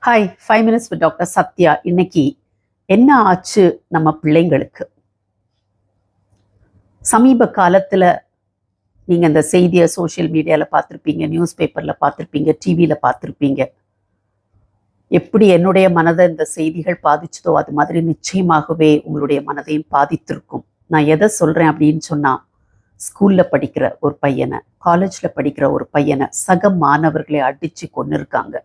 Hi 5 minutes with doctor Sathya. இன்னைக்கு என்ன ஆச்சு நம்ம பிள்ளைங்களுக்கு? சமீப காலத்துல நீங்க இந்த செய்தியை சோஷியல் மீடியால பார்த்துருப்பீங்க, நியூஸ் பேப்பர்ல பார்த்துருப்பீங்க, டிவியில பார்த்துருப்பீங்க. எப்படி என்னுடைய மனதை இந்த செய்திகள் பாதிச்சதோ அது மாதிரி நிச்சயமாகவே உங்களுடைய மனதையும் பாதித்திருக்கும். நான் எதை சொல்றேன் அப்படின்னு சொன்னா, ஸ்கூல்ல படிக்கிற ஒரு பையனை, காலேஜ்ல படிக்கிற ஒரு பையனை சக மாணவர்களை அடிச்சு கொன்னிருக்காங்க.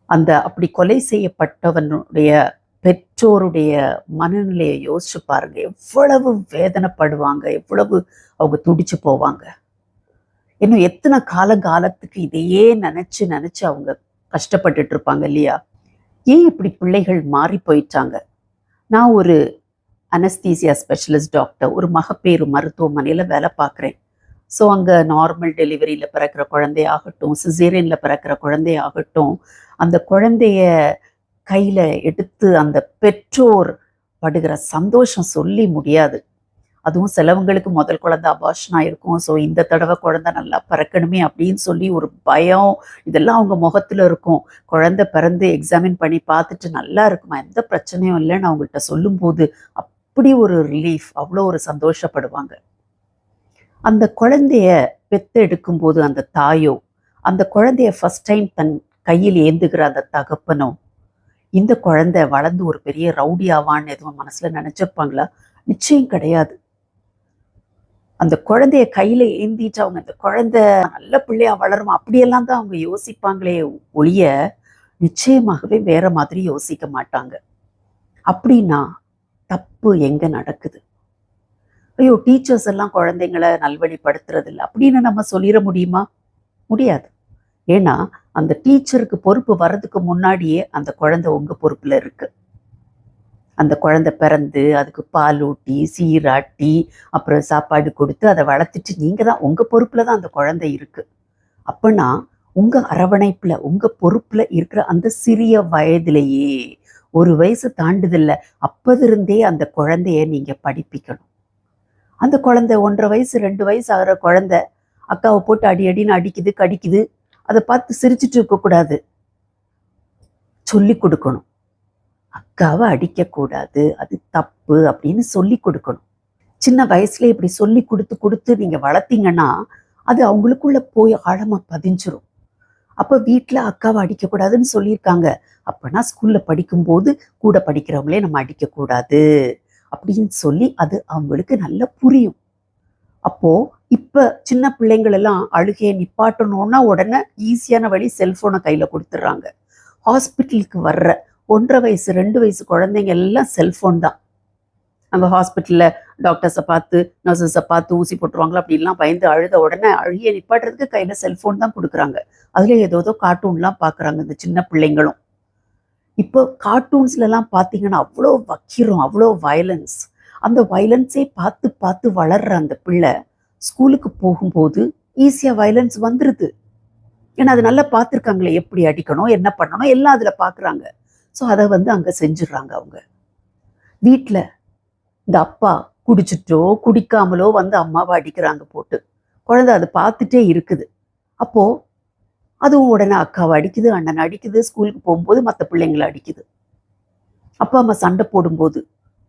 அந்த அப்படி கொலை செய்யப்பட்டவனுடைய பெற்றோருடைய மனநிலையை யோசிச்சு பாருங்க. எவ்வளவு வேதனைப்படுவாங்க, எவ்வளவு அவங்க துடிச்சு போவாங்க. இன்னும் எத்தனை காலத்துக்கு இதையே நினைச்சு நினைச்சு அவங்க கஷ்டப்பட்டுட்டு இருப்பாங்க இல்லையா? ஏன் இப்படி பிள்ளைகள் மாறி போயிட்டாங்க? நான் ஒரு அனஸ்தீசியா ஸ்பெஷலிஸ்ட் டாக்டர், ஒரு மகப்பேறு மருத்துவமனையில வேலை பார்க்குறேன். ஸோ அங்கே நார்மல் டெலிவரியில் பிறக்கிற குழந்தையாகட்டும், சிசேரியனில் பிறக்கிற குழந்தையாகட்டும், அந்த குழந்தைய கையில் எடுத்து அந்த பெற்றோர் படுகிற சந்தோஷம் சொல்லி முடியாது. அதுவும் சிலவங்களுக்கு முதல் குழந்தை அபார்ஷனாக இருக்கும். ஸோ இந்த தடவை குழந்தை நல்லா பிறக்கணுமே அப்படின்னு சொல்லி ஒரு பயம் இதெல்லாம் அவங்க முகத்தில் இருக்கும். குழந்தை பிறந்து எக்ஸாமின் பண்ணி பார்த்துட்டு நல்லா இருக்குமா, எந்த பிரச்சனையும் இல்லைன்னு அவங்கள்ட்ட சொல்லும்போது அப்படி ஒரு ரிலீஃப், அவ்வளோ ஒரு சந்தோஷப்படுவாங்க. அந்த குழந்தைய பெத்தெடுக்கும் போது அந்த தாயோ, அந்த குழந்தைய ஃபர்ஸ்ட் டைம் தன் கையில் ஏந்துகிற அந்த தகப்பனோ, இந்த குழந்தை வளர்ந்து ஒரு பெரிய ரவுடி ஆவான்னு எதுவும் மனசுல நினைச்சிருப்பாங்களா? நிச்சயம் கிடையாது. அந்த குழந்தைய கையில ஏந்திட்டு அவங்க அந்த குழந்தை நல்ல பிள்ளையா வளரும் அப்படியெல்லாம் தான் அவங்க யோசிப்பாங்களே ஒழிய நிச்சயமாகவே வேற மாதிரி யோசிக்க மாட்டாங்க. அப்படின்னா தப்பு எங்க நடக்குது? ஐயோ, டீச்சர்ஸ் எல்லாம் குழந்தைங்களை நல்வழிப்படுத்துறது இல்லை அப்படின்னு நம்ம சொல்லிட முடியுமா? முடியாது. ஏன்னா அந்த டீச்சருக்கு பொறுப்பு வர்றதுக்கு முன்னாடியே அந்த குழந்தை உங்க பொறுப்புல இருக்கு. அந்த குழந்தை பிறந்து அதுக்கு பால் ஊட்டி சீராட்டி அப்புறம் சாப்பாடு கொடுத்து அதை வளர்த்துட்டு நீங்க தான் உங்க பொறுப்புல தான் அந்த குழந்தை இருக்கு. அப்படின்னா உங்க அரவணைப்புல உங்க பொறுப்புல இருக்கிற அந்த சிறிய வயதிலேயே, 1 வயசு தாண்டுதில்ல அப்பதிருந்தே அந்த குழந்தைய நீங்க படிப்பிக்கணும். அந்த குழந்தை 1.5 வயசு 2 வயசு ஆகிற குழந்தை அக்காவை போட்டு அடின்னு அடிக்குது கடிக்குது, அதை பார்த்து சிரிச்சுட்டு இருக்கக்கூடாது, சொல்லி கொடுக்கணும். அக்காவை அடிக்கக்கூடாது, அது தப்பு அப்படின்னு சொல்லி கொடுக்கணும். சின்ன வயசுல இப்படி சொல்லி கொடுத்து கொடுத்து நீங்க வளர்த்தீங்கன்னா அது அவங்களுக்குள்ள போய் ஆழமா பதிஞ்சிரும். அப்ப வீட்டுல அக்காவை அடிக்கக்கூடாதுன்னு சொல்லியிருக்காங்க, அப்பனா ஸ்கூல்ல படிக்கும்போது கூட படிக்கிறவங்களே நம்ம அடிக்கக்கூடாது அப்படின்னு சொல்லி அது அவங்களுக்கு நல்லா புரியும். அப்போ இப்ப சின்ன பிள்ளைங்கள் எல்லாம் அழுகையை நிப்பாட்டணும்னா உடனே ஈஸியான வழி செல்போனை கையில கொடுத்துட்றாங்க. ஹாஸ்பிட்டலுக்கு வர்ற 1.5 வயசு 2 வயசு குழந்தைங்க எல்லாம் செல்போன் தான். அங்க ஹாஸ்பிட்டல்ல டாக்டர்ஸை பார்த்து நர்சஸை பார்த்து ஊசி போட்டுருவாங்களா அப்படின்லாம் பயந்து அழுத உடனே அழுகிய நிப்பாட்டுறதுக்கு கையில செல்போன் தான் கொடுக்குறாங்க. அதுல ஏதோ கார்ட்டூன்லாம் பாக்குறாங்க இந்த சின்ன பிள்ளைங்களும். இப்போ கார்ட்டூன்ஸ்லாம் பார்த்தீங்கன்னா அவ்வளோ வக்கிரம், அவ்வளோ வயலன்ஸ். அந்த வயலன்ஸே பார்த்து பார்த்து வளர்ற அந்த பிள்ளை ஸ்கூலுக்கு போகும்போது ஈஸியாக வயலன்ஸ் வந்துடுது. ஏன்னா அது நல்லா பார்த்துருக்காங்களே, எப்படி அடிக்கணும் என்ன பண்ணணும் எல்லாம் அதில் பார்க்குறாங்க. ஸோ அதை அங்கே செஞ்சிடுறாங்க. அவங்க வீட்டில் இந்த அப்பா குடிச்சிட்டோ குடிக்காமலோ அம்மாவை அடிக்கிறாங்க போட்டு. குழந்தை அதை பார்த்துட்டே இருக்குது. அப்போது அதுவும் உடனே அக்காவை அடிக்குது, அண்ணன் அடிக்குது, ஸ்கூலுக்கு போகும்போது மற்ற பிள்ளைங்களை அடிக்குது. அப்பா அம்மா சண்டை போடும்போது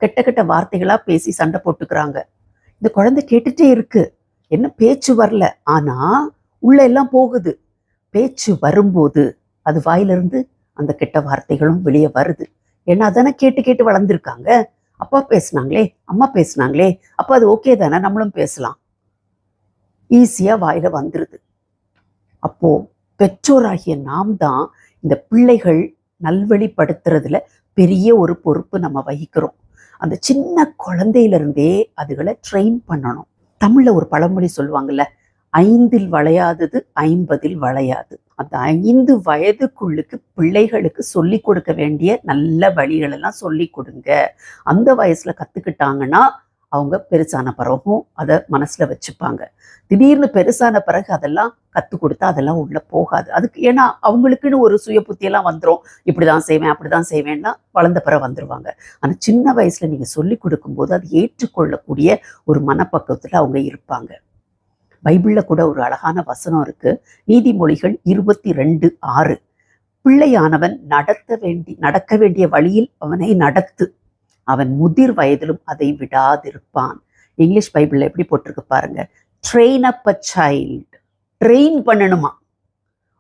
கெட்ட கெட்ட வார்த்தைகளா பேசி சண்டை போட்டுக்கிறாங்க. இந்த குழந்தை கேட்டுட்டே இருக்கு, என்ன பேச்சு வரல, ஆனா உள்ள எல்லாம் போகுது. பேச்சு வரும்போது அது வாயிலிருந்து அந்த கெட்ட வார்த்தைகளும் வெளியே வருது. ஏன்னா அதானே கேட்டு கேட்டு வளர்ந்துருக்காங்க. அப்பா பேசுனாங்களே, அம்மா பேசுனாங்களே, அப்ப அது ஓகே தானே, நம்மளும் பேசலாம், ஈஸியா வாயில வந்துருது. அப்போ பெற்றோராகிய நாம் தான் இந்த பிள்ளைகள் நல்வழிப்படுத்துறதுல பெரிய ஒரு பொறுப்பு நம்ம வகிக்கிறோம். அந்த சின்ன குழந்தையிலிருந்தே அதுகளை ட்ரெயின் பண்ணணும். தமிழ்ல ஒரு பழமொழி சொல்லுவாங்கல்ல, 5ல் வளையாதது 50ல் வளையாது. அந்த 5 வயதுக்குள்ளுக்கு பிள்ளைகளுக்கு சொல்லி கொடுக்க வேண்டிய நல்ல வழிகள் எல்லாம் சொல்லி கொடுங்க. அந்த வயசுல கத்துக்கிட்டாங்கன்னா அவங்க பெருசான பிறகும் அதை மனசுல வச்சுப்பாங்க. திடீர்னு பெருசான பிறகு அதெல்லாம் கற்றுக் கொடுத்தா அதெல்லாம் உள்ள போகாது. அதுக்கு ஏன்னா அவங்களுக்குன்னு ஒரு சுய புத்தியெல்லாம் வந்துடும். இப்படிதான் செய்வேன் அப்படிதான் செய்வேன்னா வளர்ந்த பிறகு வந்துடுவாங்க. ஆனால் சின்ன வயசுல நீங்க சொல்லி கொடுக்கும்போது அது ஏற்றுக்கொள்ளக்கூடிய ஒரு மனப்பக்குவத்தில் அவங்க இருப்பாங்க. பைபிள்ல கூட ஒரு அழகான வசனம் இருக்கு. நீதிமொழிகள் 22:6. பிள்ளையானவன் நடக்க வேண்டிய வழியில் அவனை நடத்து, அவன் முதிர் வயதிலும் அதை விடாதிருப்பான். இங்கிலீஷ் பைபிள்ல எப்படி போட்டிருக்கு பாருங்க, train up a child. Train பண்ணணுமா?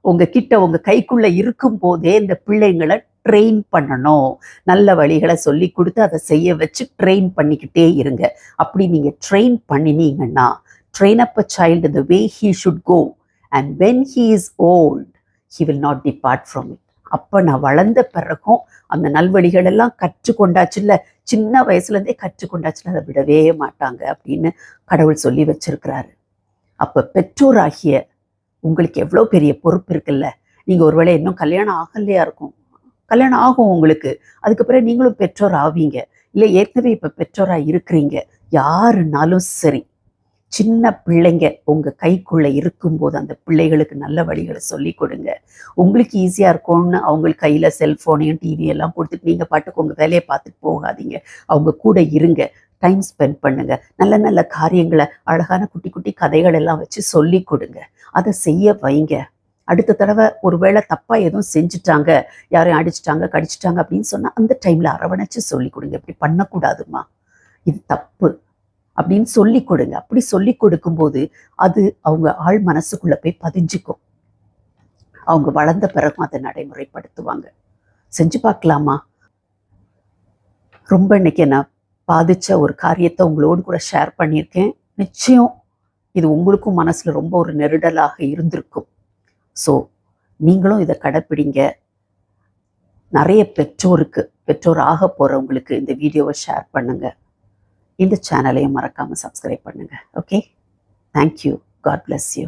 உங்க கைக்குள்ள இருக்கும் போதே இந்த பிள்ளைங்களை ட்ரெயின் பண்ணணும். நல்ல வழிகளை சொல்லி கொடுத்து அதை செய்ய வச்சு ட்ரெயின் பண்ணிக்கிட்டே இருங்க. அப்படி நீங்க ட்ரெயின் பண்ணினீங்கன்னா, train up a child the way he should go and when he is old he will not depart from it. அப்ப நான் வளர்ந்த பிறகும் அந்த நல்வழிகள் எல்லாம் கற்றுக்கொண்டாச்சுல்ல, சின்ன வயசுல இருந்தே கற்றுக்கொண்டாச்சுல, அதை விடவே மாட்டாங்க அப்படின்னு கடவுள் சொல்லி வச்சிருக்கிறாரு. அப்ப பெற்றோராகிய உங்களுக்கு எவ்வளோ பெரிய பொறுப்பு இருக்குல்ல. நீங்க ஒருவேளை இன்னும் கல்யாணம் ஆகலையா இருக்கும், கல்யாணம் ஆகும் உங்களுக்கு, அதுக்கப்புறம் நீங்களும் பெற்றோர் ஆவீங்க, இல்லை ஏற்கனவே இப்ப பெற்றோரா இருக்கிறீங்க. யாருனாலும் சரி, சின்ன பிள்ளைங்க உங்க கைக்குள்ள இருக்கும்போது அந்த பிள்ளைகளுக்கு நல்ல வழிகளை சொல்லி கொடுங்க. உங்களுக்கு ஈஸியா இருக்கும்னு அவங்களுக்கு கையில செல்போனையும் டிவியெல்லாம் கொடுத்துட்டு நீங்க பாட்டுக்கு உங்க வேலையை பார்த்துட்டு போகாதீங்க. அவங்க கூட இருங்க, டைம் ஸ்பெண்ட் பண்ணுங்க, நல்ல நல்ல காரியங்களை, அழகான குட்டி குட்டி கதைகள் எல்லாம் வச்சு சொல்லி கொடுங்க. அதை செய்ய வைங்க. அடுத்த தடவை ஒருவேளை தப்பா எதுவும் செஞ்சுட்டாங்க, யாரையும் அடிச்சுட்டாங்க கடிச்சிட்டாங்க அப்படின்னு சொன்னா அந்த டைம்ல அரவணைச்சு சொல்லி கொடுங்க. இப்படி பண்ணக்கூடாதுமா, இது தப்பு அப்படின்னு சொல்லி கொடுங்க. அப்படி சொல்லி கொடுக்கும்போது அது அவங்க ஆள் மனசுக்குள்ள போய் பதிஞ்சுக்கும். அவங்க வளர்ந்த பிறகும் அதை நடைமுறைப்படுத்துவாங்க. செஞ்சு பார்க்கலாமா? ரொம்ப இன்னைக்கு நான் பாதிச்ச ஒரு காரியத்தை உங்களோடு கூட ஷேர் பண்ணியிருக்கேன். நிச்சயம் இது உங்களுக்கும் மனசுல ரொம்ப ஒரு நெருடலாக இருந்திருக்கும். ஸோ நீங்களும் இதை கடைப்பிடிங்க. நிறைய பெற்றோர் ஆக போறவங்களுக்கு இந்த வீடியோவை ஷேர் பண்ணுங்க. இந்த சேனலையும் மறக்காம சப்ஸ்கிரைப் பண்ணுங்க. Okay, thank you. God bless you.